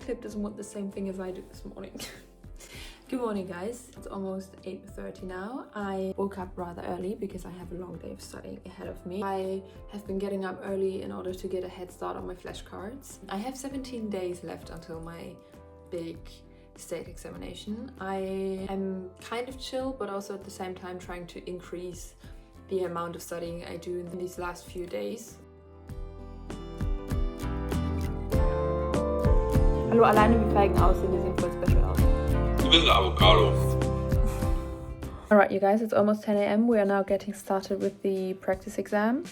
clip doesn't want the same thing as I did this morning. Good morning, guys. It's almost 8:30 now. I woke up rather early because I have a long day of studying ahead of me. I have been getting up early in order to get a head start on my flashcards. I have 17 days left until my big state examination. I am kind of chill, but also at the same time trying to increase the amount of studying I do in these last few days. Hallo, alleine wie Feigen aussehen, die sehen voll special aus. Du bist ein Avocado. Alright, you guys, it's almost 10 a.m. We are now getting started with the practice exam.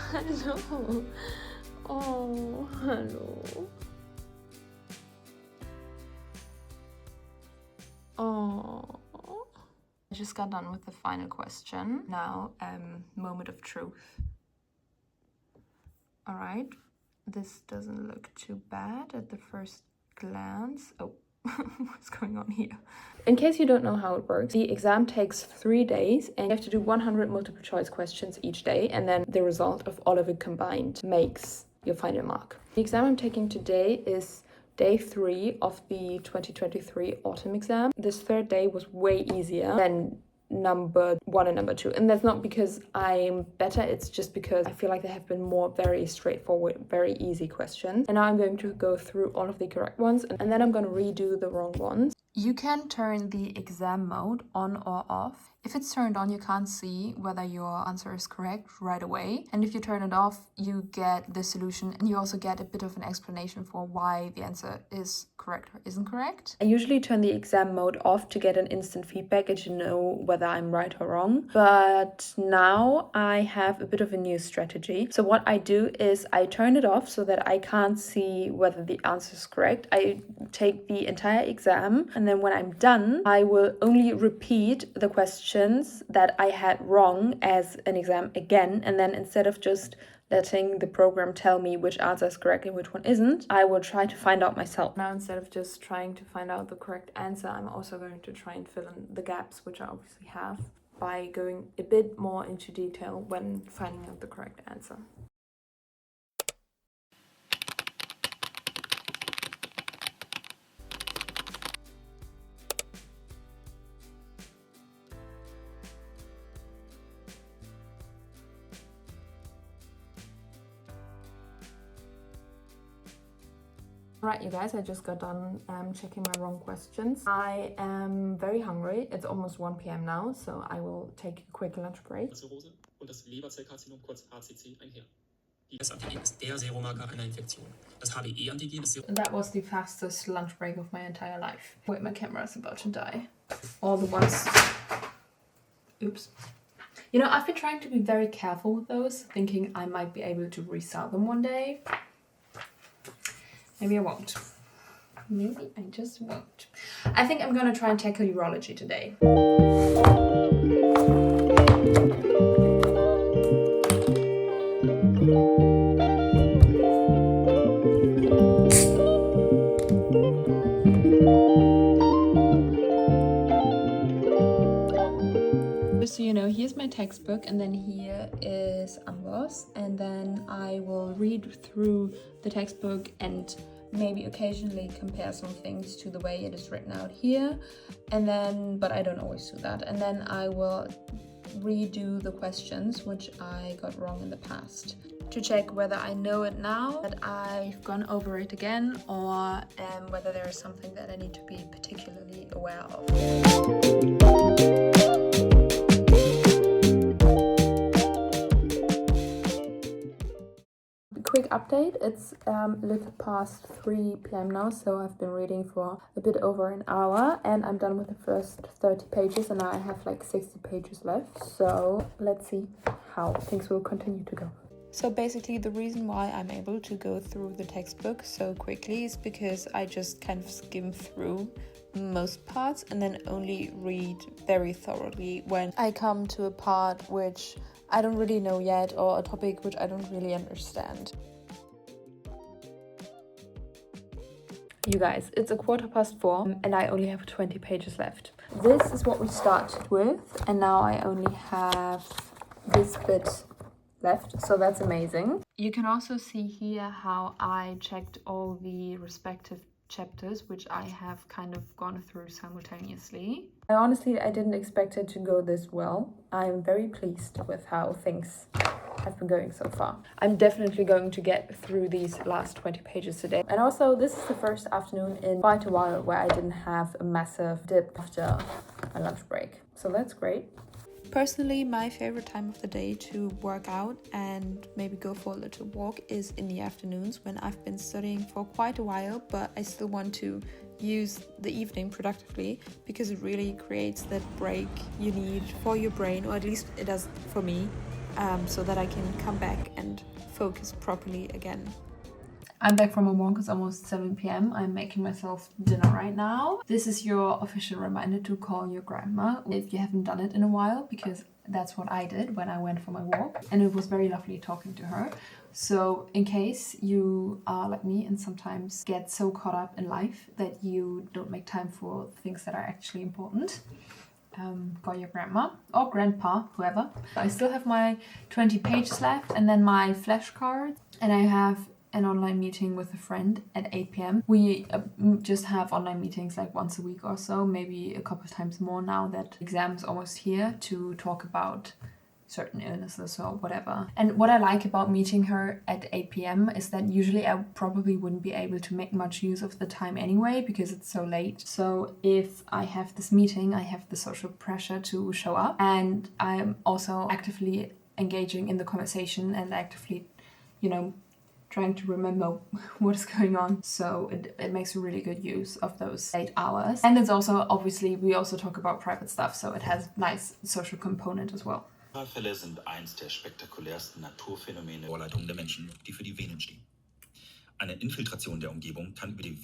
Hello. Oh, hello. Oh. I just got done with the final question. Now, moment of truth. All right. This doesn't look too bad at the first glance. Oh. What's going on here? In case you don't know how it works, the exam takes 3 days and you have to do 100 multiple choice questions each day, and then the result of all of it combined makes your final mark. The exam I'm taking today is day 3 of the 2023 autumn exam. This third day was way easier than number 1 and number 2, and that's not because I'm better, it's just because I feel like there have been more very straightforward, very easy questions, and now I'm going to go through all of the correct ones and then I'm going to redo the wrong ones. You can turn the exam mode on or off. If it's turned on, you can't see whether your answer is correct right away. And if you turn it off, you get the solution and you also get a bit of an explanation for why the answer is correct or isn't correct. I usually turn the exam mode off to get an instant feedback and to know whether I'm right or wrong. But now I have a bit of a new strategy. So what I do is I turn it off so that I can't see whether the answer is correct. I take the entire exam, and then when I'm done, I will only repeat the question that I had wrong as an exam again, and then instead of just letting the program tell me which answer is correct and which one isn't, I will try to find out myself. Now, instead of just trying to find out the correct answer, I'm also going to try and fill in the gaps, which I obviously have, by going a bit more into detail when finding out the correct answer. Right, you guys, I just got done checking my wrong questions. I am very hungry. It's almost 1 p.m. now, so I will take a quick lunch break. Und das Leberzellkarzinom, kurz HCC, einher. Das Antigen ist der Seromarker einer Infektion. Das HBe-Antigen ist That was the fastest lunch break of my entire life. Wait, my camera is about to die. All the ones... Oops. You know, I've been trying to be very careful with those, thinking I might be able to resell them one day. Maybe I won't. Maybe I just won't. I think I'm gonna try and tackle urology today. So, you know, here's my textbook, and then here is AMBOSS, and then I will read through the textbook and maybe occasionally compare some things to the way it is written out here, and then, but I don't always do that, and then I will redo the questions which I got wrong in the past to check whether I know it now, that I've gone over it again, or whether there is something that I need to be particularly aware of. quick update. It's a little past 3 p.m. now, so I've been reading for a bit over an hour and I'm done with the first 30 pages and now I have like 60 pages left. So let's see how things will continue to go. So basically the reason why I'm able to go through the textbook so quickly is because I just kind of skim through most parts and then only read very thoroughly when I come to a part which I don't really know yet or a topic which I don't really understand. You guys, it's 4:15 and I only have 20 pages left. This is what we started with and now I only have this bit left, so that's amazing. You can also see here how I checked all the respective chapters which I have kind of gone through simultaneously. I didn't expect it to go this well. I'm very pleased with how things have been going so far. I'm definitely going to get through these last 20 pages today. And also this is the first afternoon in quite a while where I didn't have a massive dip after a lunch break, so that's great. Personally, my favorite time of the day to work out and maybe go for a little walk is in the afternoons when I've been studying for quite a while, but I still want to use the evening productively because it really creates that break you need for your brain, or at least it does for me, so that I can come back and focus properly again. I'm back from a walk. It's almost 7 p.m. I'm making myself dinner right now. This is your official reminder to call your grandma if you haven't done it in a while, because that's what I did when I went for my walk and it was very lovely talking to her. So in case you are like me and sometimes get so caught up in life that you don't make time for things that are actually important, call your grandma or grandpa, whoever. I still have my 20 pages left and then my flashcard, and I have an online meeting with a friend at 8 p.m. We just have online meetings like once a week or so, maybe a couple of times more now that exam is almost here, to talk about certain illnesses or whatever. And what I like about meeting her at 8 p.m. is that usually I probably wouldn't be able to make much use of the time anyway because it's so late. So if I have this meeting, I have the social pressure to show up, and I'm also actively engaging in the conversation and actively, trying to remember what is going on. So it makes a really good use of those 8 hours. And it's also, obviously, we also talk about private stuff, so it has nice social component as well. Fälle sind eins der spektakulärsten Naturphänomene. Rohrleitungen der Menschen, die für die Venen stehen. Eine Infiltration der Umgebung kann über die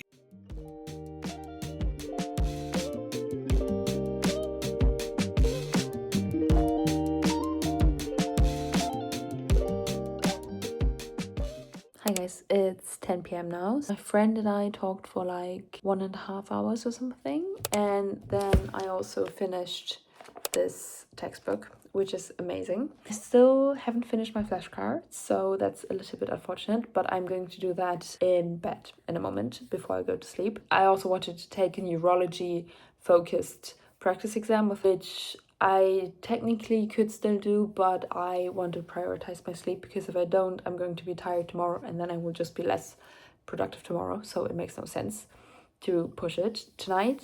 Hi guys, it's 10 p.m. now. My friend and I talked for like 1.5 hours or something, and then I also finished this textbook, which is amazing. I still haven't finished my flashcards, so that's a little bit unfortunate, but I'm going to do that in bed in a moment before I go to sleep. I also wanted to take a urology focused practice exam, which I technically could still do, but I want to prioritize my sleep because if I don't, I'm going to be tired tomorrow and then I will just be less productive tomorrow, so it makes no sense to push it tonight.